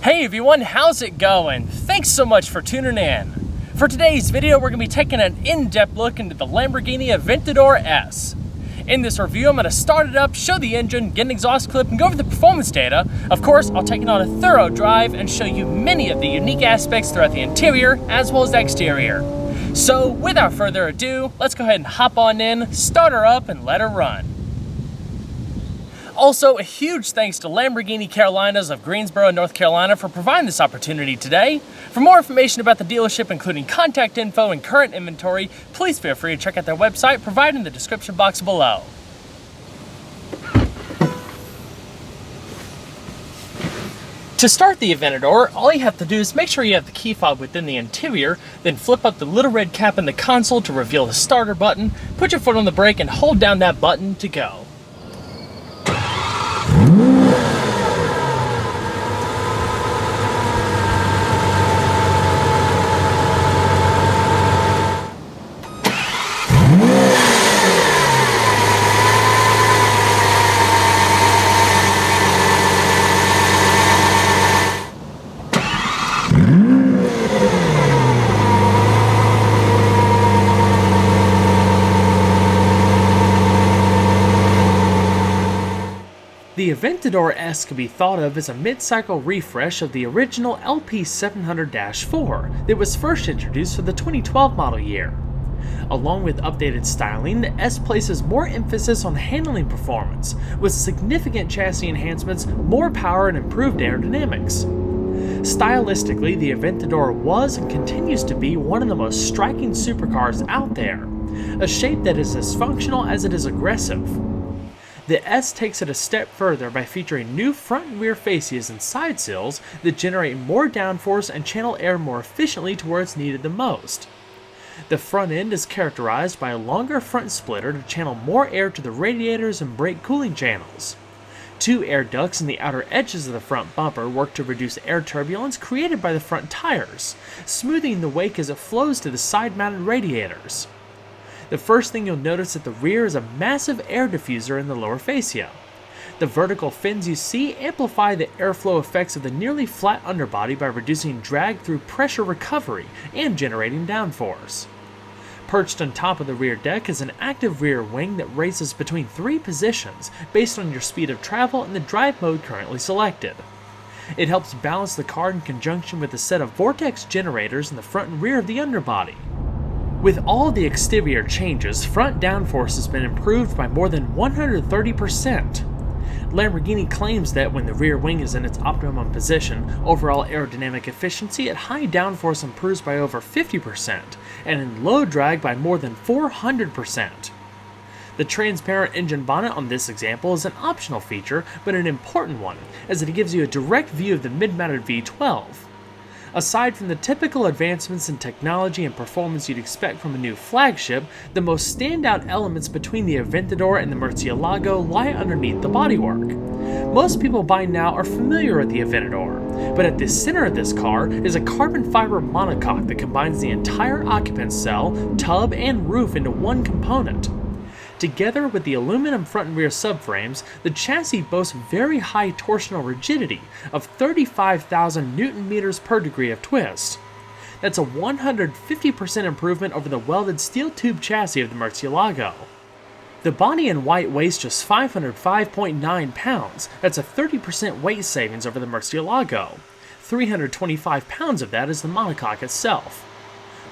Hey everyone, how's it going? Thanks so much for tuning in. For today's video, we're going to be taking an in-depth look into the Lamborghini Aventador S. In this review, I'm going to start it up, show the engine, get an exhaust clip, and go over the performance data. Of course, I'll take it on a thorough drive and show you many of the unique aspects throughout the interior as well as the exterior. So, without further ado, let's go ahead and hop on in, start her up, and let her run. Also, a huge thanks to Lamborghini Carolinas of Greensboro, North Carolina for providing this opportunity today. For more information about the dealership, including contact info and current inventory, please feel free to check out their website provided in the description box below. To start the Aventador, all you have to do is make sure you have the key fob within the interior, then flip up the little red cap in the console to reveal the starter button, put your foot on the brake and hold down that button to go. The Aventador S can be thought of as a mid-cycle refresh of the original LP700-4 that was first introduced for the 2012 model year. Along with updated styling, the S places more emphasis on handling performance, with significant chassis enhancements, more power, and improved aerodynamics. Stylistically, the Aventador was and continues to be one of the most striking supercars out there, a shape that is as functional as it is aggressive. The S takes it a step further by featuring new front and rear fascias and side sills that generate more downforce and channel air more efficiently to where it's needed the most. The front end is characterized by a longer front splitter to channel more air to the radiators and brake cooling channels. Two air ducts in the outer edges of the front bumper work to reduce air turbulence created by the front tires, smoothing the wake as it flows to the side-mounted radiators. The first thing you'll notice at the rear is a massive air diffuser in the lower fascia. The vertical fins you see amplify the airflow effects of the nearly flat underbody by reducing drag through pressure recovery and generating downforce. Perched on top of the rear deck is an active rear wing that races between three positions based on your speed of travel and the drive mode currently selected. It helps balance the car in conjunction with a set of vortex generators in the front and rear of the underbody. With all the exterior changes, front downforce has been improved by more than 130%. Lamborghini claims that when the rear wing is in its optimum position, overall aerodynamic efficiency at high downforce improves by over 50%, and in low drag by more than 400%. The transparent engine bonnet on this example is an optional feature, but an important one, as it gives you a direct view of the mid-mounted V12. Aside from the typical advancements in technology and performance you'd expect from a new flagship, the most standout elements between the Aventador and the Murcielago lie underneath the bodywork. Most people by now are familiar with the Aventador, but at the center of this car is a carbon fiber monocoque that combines the entire occupant cell, tub, and roof into one component. Together with the aluminum front and rear subframes, the chassis boasts very high torsional rigidity of 35,000 Nm per degree of twist. That's a 150% improvement over the welded steel tube chassis of the Murcielago. The body in white weighs just 505.9 pounds. That's a 30% weight savings over the Murcielago. 325 pounds of that is the monocoque itself.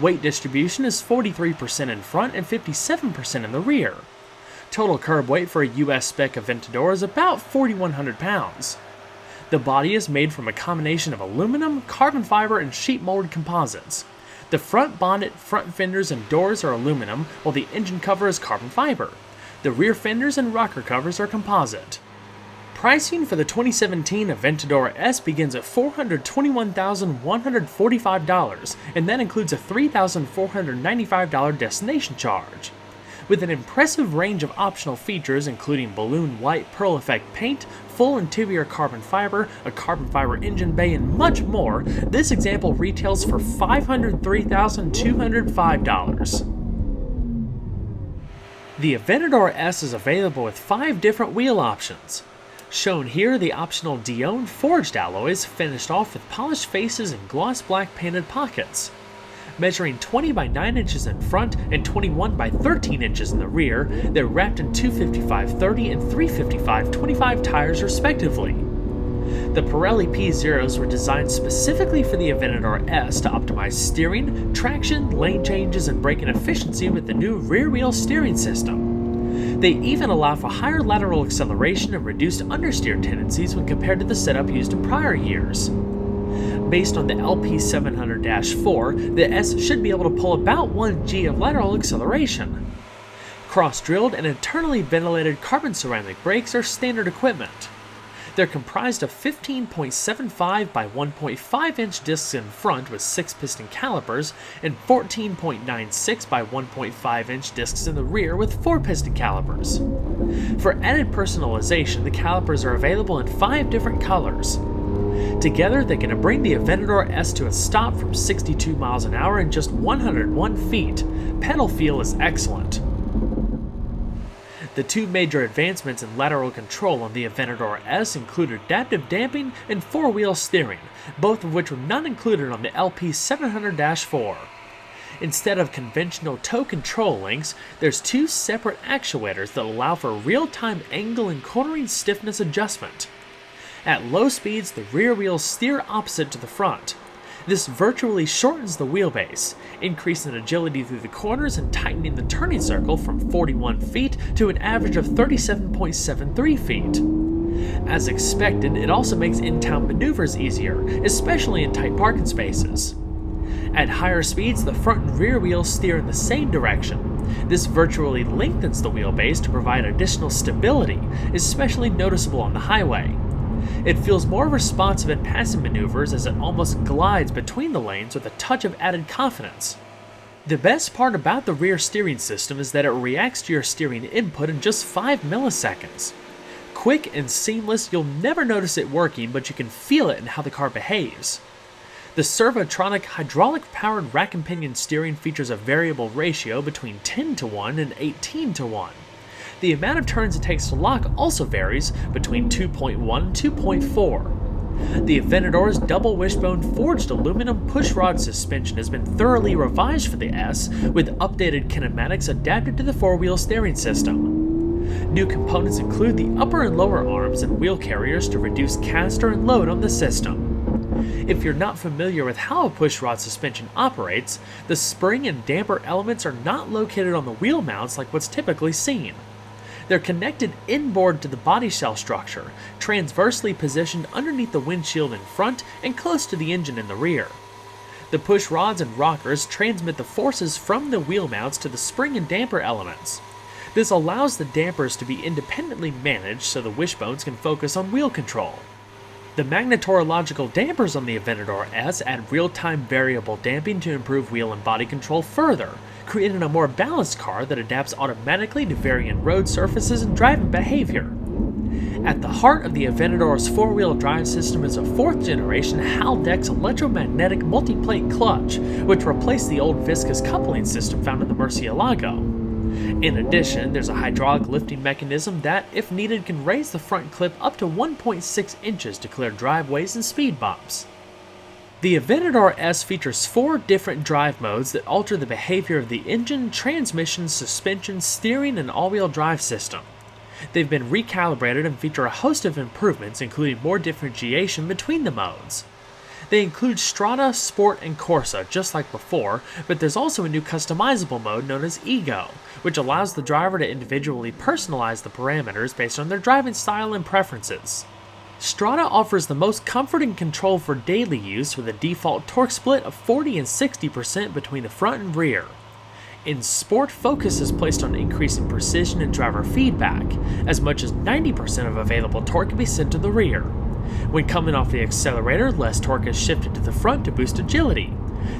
Weight distribution is 43% in front and 57% in the rear. Total curb weight for a US spec Aventador is about 4,100 pounds. The body is made from a combination of aluminum, carbon fiber, and sheet molded composites. The front bonnet, front fenders, and doors are aluminum, while the engine cover is carbon fiber. The rear fenders and rocker covers are composite. Pricing for the 2017 Aventador S begins at $421,145, and that includes a $3,495 destination charge. With an impressive range of optional features including balloon white pearl effect paint, full interior carbon fiber, a carbon fiber engine bay, and much more, this example retails for $503,205. The Aventador S is available with 5 different wheel options. Shown here, the optional Dione forged alloys finished off with polished faces and gloss black painted pockets. Measuring 20 by 9 inches in front and 21 by 13 inches in the rear, they're wrapped in 255/30 and 355/25 tires respectively. The Pirelli P0s were designed specifically for the Aventador S to optimize steering, traction, lane changes, and braking efficiency with the new rear-wheel steering system. They even allow for higher lateral acceleration and reduced understeer tendencies when compared to the setup used in prior years. Based on the LP700-4, the S should be able to pull about 1 G of lateral acceleration. Cross-drilled and internally ventilated carbon ceramic brakes are standard equipment. They're comprised of 15.75 by 1.5 inch discs in front with 6 piston calipers and 14.96 by 1.5 inch discs in the rear with 4 piston calipers. For added personalization, the calipers are available in 5 different colors. Together, they can bring the Aventador S to a stop from 62 miles an hour in just 101 feet. Pedal feel is excellent. The 2 major advancements in lateral control on the Aventador S include adaptive damping and 4-wheel steering, both of which were not included on the LP700-4. Instead of conventional tow control links, there's 2 separate actuators that allow for real-time angle and cornering stiffness adjustment. At low speeds, the rear wheels steer opposite to the front. This virtually shortens the wheelbase, increasing agility through the corners and tightening the turning circle from 41 feet to an average of 37.73 feet. As expected, it also makes in-town maneuvers easier, especially in tight parking spaces. At higher speeds, the front and rear wheels steer in the same direction. This virtually lengthens the wheelbase to provide additional stability, especially noticeable on the highway. It feels more responsive in passing maneuvers as it almost glides between the lanes with a touch of added confidence. The best part about the rear steering system is that it reacts to your steering input in just 5 milliseconds. Quick and seamless, you'll never notice it working, but you can feel it in how the car behaves. The Servotronic hydraulic-powered rack and pinion steering features a variable ratio between 10:1 and 18:1. The amount of turns it takes to lock also varies between 2.1 and 2.4. The Aventador's double wishbone forged aluminum pushrod suspension has been thoroughly revised for the S, with updated kinematics adapted to the 4-wheel steering system. New components include the upper and lower arms and wheel carriers to reduce caster and load on the system. If you're not familiar with how a pushrod suspension operates, the spring and damper elements are not located on the wheel mounts like what's typically seen. They're connected inboard to the body shell structure, transversely positioned underneath the windshield in front and close to the engine in the rear. The push rods and rockers transmit the forces from the wheel mounts to the spring and damper elements. This allows the dampers to be independently managed so the wishbones can focus on wheel control. The magnetorological dampers on the Aventador S add real-time variable damping to improve wheel and body control further, creating a more balanced car that adapts automatically to varying road surfaces and driving behavior. At the heart of the Aventador's 4-wheel drive system is a 4th-generation Haldex electromagnetic multi-plate clutch, which replaced the old viscous coupling system found in the Murcielago. In addition, there's a hydraulic lifting mechanism that, if needed, can raise the front clip up to 1.6 inches to clear driveways and speed bumps. The Aventador S features 4 different drive modes that alter the behavior of the engine, transmission, suspension, steering, and all-wheel drive system. They've been recalibrated and feature a host of improvements, including more differentiation between the modes. They include Strada, Sport, and Corsa, just like before, but there's also a new customizable mode known as Ego, which allows the driver to individually personalize the parameters based on their driving style and preferences. Strada offers the most comfort and control for daily use with a default torque split of 40 and 60% between the front and rear. In Sport, focus is placed on increasing precision and driver feedback. As much as 90% of available torque can be sent to the rear. When coming off the accelerator, less torque is shifted to the front to boost agility.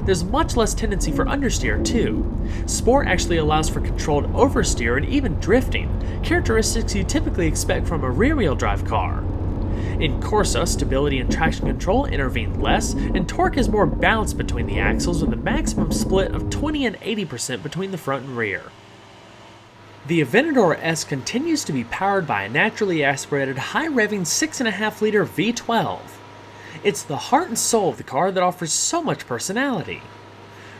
There's much less tendency for understeer too. Sport actually allows for controlled oversteer and even drifting, characteristics you typically expect from a rear-wheel drive car. In Corsa, stability and traction control intervene less, and torque is more balanced between the axles with a maximum split of 20 and 80% between the front and rear. The Aventador S continues to be powered by a naturally aspirated, high-revving 6.5-liter V12. It's the heart and soul of the car that offers so much personality.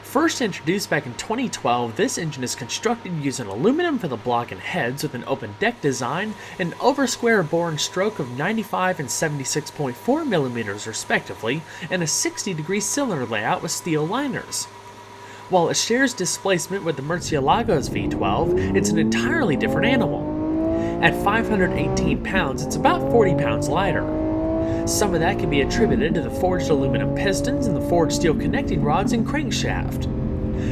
First introduced back in 2012, this engine is constructed using aluminum for the block and heads with an open deck design, an over-square bore and stroke of 95 and 76.4 millimeters respectively, and a 60-degree cylinder layout with steel liners. While it shares displacement with the Murcielago's V12, it's an entirely different animal. At 518 pounds, it's about 40 pounds lighter. Some of that can be attributed to the forged aluminum pistons and the forged steel connecting rods and crankshaft.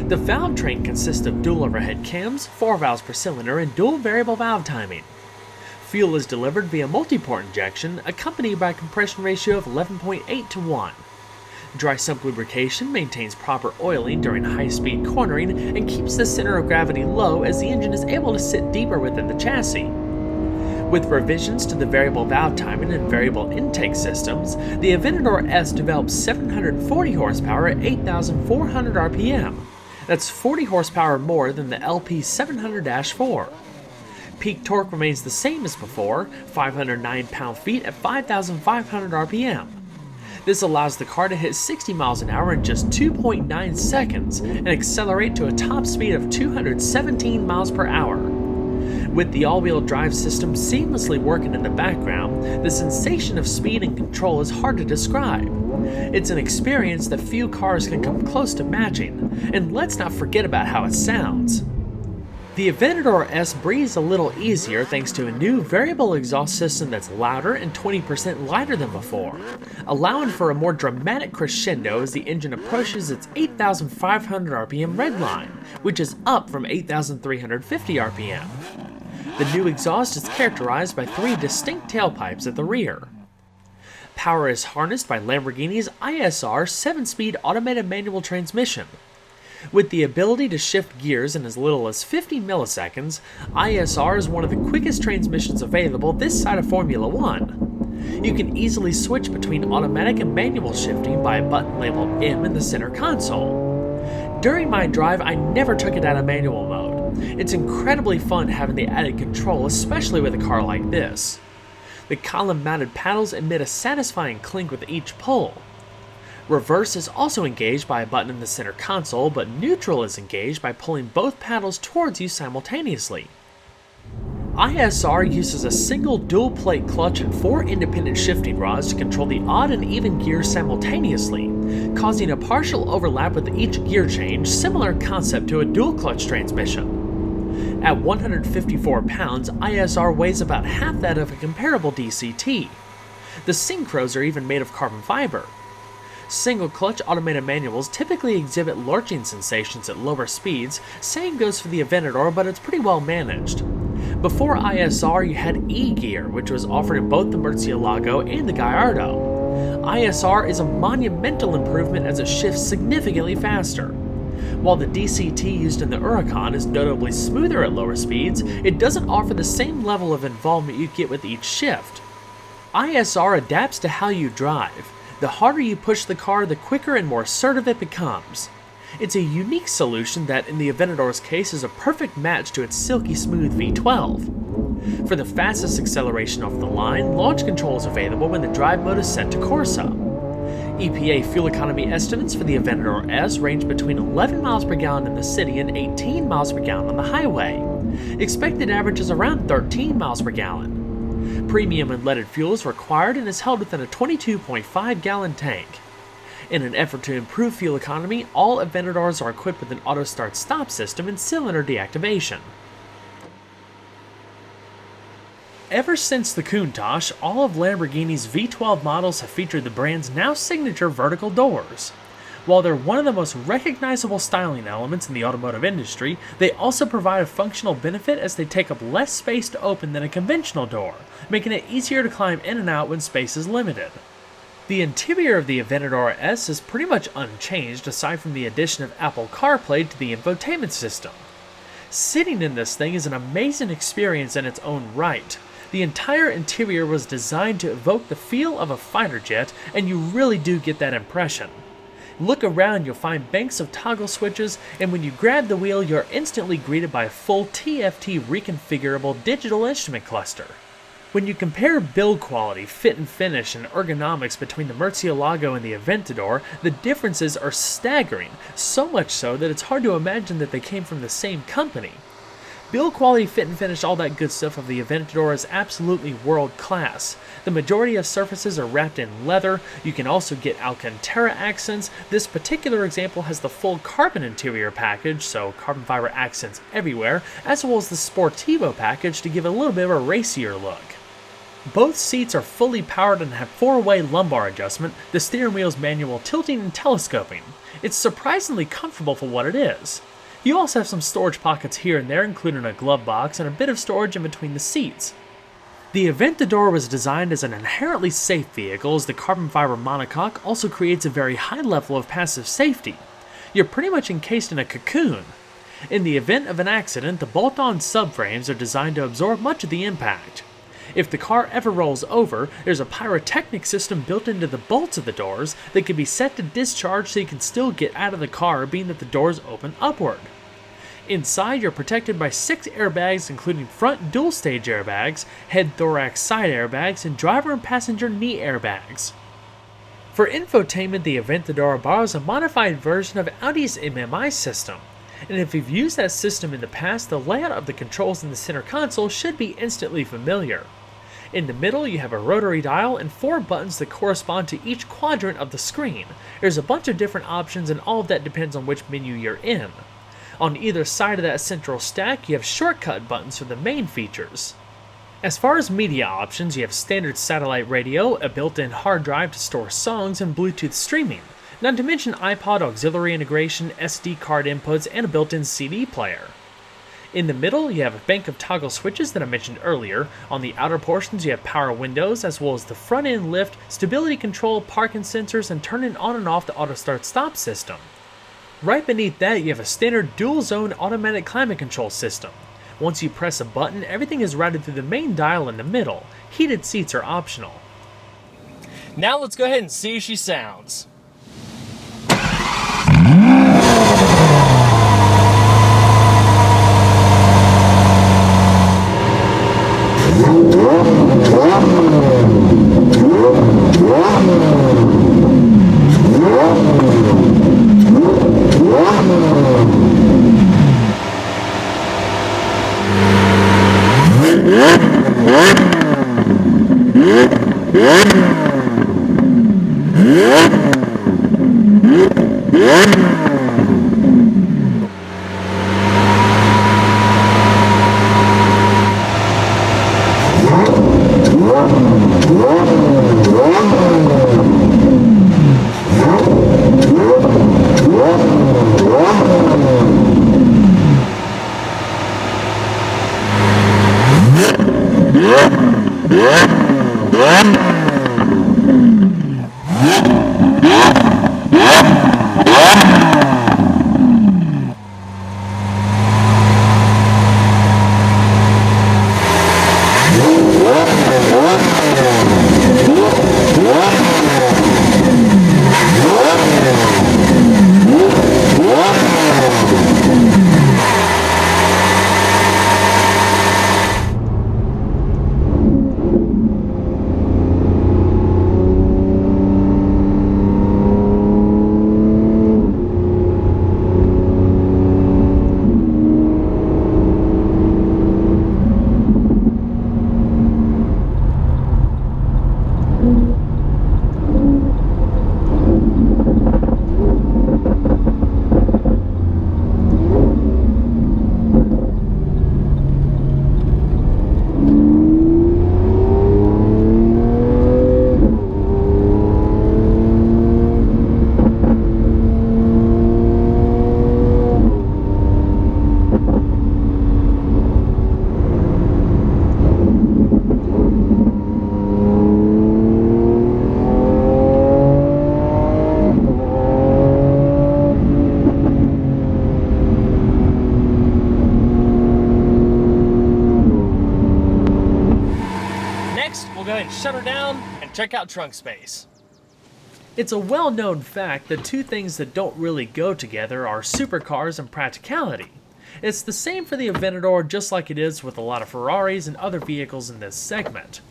The valve train consists of dual overhead cams, 4 valves per cylinder, and dual variable valve timing. Fuel is delivered via multi-port injection, accompanied by a compression ratio of 11.8 to 1. Dry sump lubrication maintains proper oiling during high-speed cornering and keeps the center of gravity low as the engine is able to sit deeper within the chassis. With revisions to the variable valve timing and variable intake systems, the Aventador S develops 740 horsepower at 8,400 RPM. That's 40 horsepower more than the LP 700-4. Peak torque remains the same as before, 509 pound-feet at 5,500 RPM. This allows the car to hit 60 miles an hour in just 2.9 seconds and accelerate to a top speed of 217 miles per hour. With the all-wheel drive system seamlessly working in the background, the sensation of speed and control is hard to describe. It's an experience that few cars can come close to matching, and let's not forget about how it sounds. The Aventador S breathes a little easier thanks to a new variable exhaust system that's louder and 20% lighter than before, allowing for a more dramatic crescendo as the engine approaches its 8,500 RPM redline, which is up from 8,350 RPM. The new exhaust is characterized by 3 distinct tailpipes at the rear. Power is harnessed by Lamborghini's ISR 7-speed automated manual transmission. With the ability to shift gears in as little as 50 milliseconds, ISR is one of the quickest transmissions available this side of Formula 1. You can easily switch between automatic and manual shifting by a button labeled M in the center console. During my drive, I never took it out of manual mode. It's incredibly fun having the added control, especially with a car like this. The column-mounted paddles emit a satisfying clink with each pull. Reverse is also engaged by a button in the center console, but neutral is engaged by pulling both paddles towards you simultaneously. ISR uses a single dual-plate clutch and 4 independent shifting rods to control the odd and even gears simultaneously, causing a partial overlap with each gear change, similar concept to a dual-clutch transmission. At 154 pounds, ISR weighs about half that of a comparable DCT. The synchros are even made of carbon fiber. Single-clutch automated manuals typically exhibit lurching sensations at lower speeds, same goes for the Aventador, but it's pretty well managed. Before ISR, you had E-gear, which was offered in both the Murcielago and the Gallardo. ISR is a monumental improvement as it shifts significantly faster. While the DCT used in the Huracan is notably smoother at lower speeds, it doesn't offer the same level of involvement you get with each shift. ISR adapts to how you drive. The harder you push the car, the quicker and more assertive it becomes. It's a unique solution that, in the Aventador's case, is a perfect match to its silky smooth V12. For the fastest acceleration off the line, launch control is available when the drive mode is set to Corsa. EPA fuel economy estimates for the Aventador S range between 11 miles per gallon in the city and 18 miles per gallon on the highway. Expected average is around 13 miles per gallon. Premium unleaded fuel is required and is held within a 22.5-gallon tank. In an effort to improve fuel economy, all Aventadors are equipped with an auto start-stop system and cylinder deactivation. Ever since the Countach, all of Lamborghini's V12 models have featured the brand's now signature vertical doors. While they're one of the most recognizable styling elements in the automotive industry, they also provide a functional benefit as they take up less space to open than a conventional door, making it easier to climb in and out when space is limited. The interior of the Aventador S is pretty much unchanged aside from the addition of Apple CarPlay to the infotainment system. Sitting in this thing is an amazing experience in its own right. The entire interior was designed to evoke the feel of a fighter jet, and you really do get that impression. Look around, you'll find banks of toggle switches, and when you grab the wheel, you're instantly greeted by a full TFT reconfigurable digital instrument cluster. When you compare build quality, fit and finish, and ergonomics between the Murcielago and the Aventador, the differences are staggering, so much so that it's hard to imagine that they came from the same company. Build quality, fit and finish, all that good stuff of the Aventador is absolutely world class. The majority of surfaces are wrapped in leather. You can also get Alcantara accents. This particular example has the full carbon interior package, so carbon fiber accents everywhere, as well as the Sportivo package to give it a little bit of a racier look. Both seats are fully powered and have 4-way lumbar adjustment, the steering wheel's manual tilting and telescoping. It's surprisingly comfortable for what it is. You also have some storage pockets here and there, including a glove box and a bit of storage in between the seats. The Aventador was designed as an inherently safe vehicle, as the carbon fiber monocoque also creates a very high level of passive safety. You're pretty much encased in a cocoon. In the event of an accident, the bolt-on subframes are designed to absorb much of the impact. If the car ever rolls over, there's a pyrotechnic system built into the bolts of the doors that can be set to discharge so you can still get out of the car, being that the doors open upward. Inside, you're protected by 6 airbags, including front dual-stage airbags, head, thorax, side airbags, and driver and passenger knee airbags. For infotainment, the Aventador borrows a modified version of Audi's MMI system, and if you've used that system in the past, the layout of the controls in the center console should be instantly familiar. In the middle, you have a rotary dial and 4 buttons that correspond to each quadrant of the screen. There's a bunch of different options, and all of that depends on which menu you're in. On either side of that central stack, you have shortcut buttons for the main features. As far as media options, you have standard satellite radio, a built-in hard drive to store songs, and Bluetooth streaming, not to mention iPod auxiliary integration, SD card inputs, and a built-in CD player. In the middle, you have a bank of toggle switches that I mentioned earlier. On the outer portions, you have power windows, as well as the front-end lift, stability control, parking sensors, and turning on and off the auto start-stop system. Right beneath that, you have a standard dual-zone automatic climate control system. Once you press a button, everything is routed through the main dial in the middle. Heated seats are optional. Now let's go ahead and see how she sounds. Shut her down and check out trunk space. It's a well-known fact that two things that don't really go together are supercars and practicality. It's the same for the Aventador, just like it is with a lot of Ferraris and other vehicles in this segment.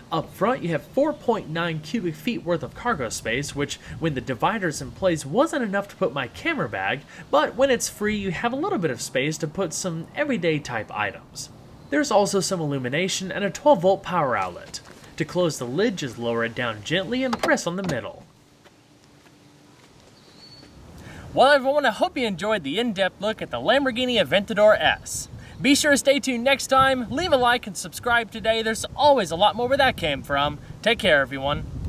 Up front, you have 4.9 cubic feet worth of cargo space, which, when the divider's in place, wasn't enough to put my camera bag, but when it's free, you have a little bit of space to put some everyday type items. There's also some illumination and a 12-volt power outlet. To close the lid, just lower it down gently and press on the middle. Well, everyone, I hope you enjoyed the in-depth look at the Lamborghini Aventador S. Be sure to stay tuned next time, leave a like and subscribe today. There's always a lot more where that came from. Take care, everyone.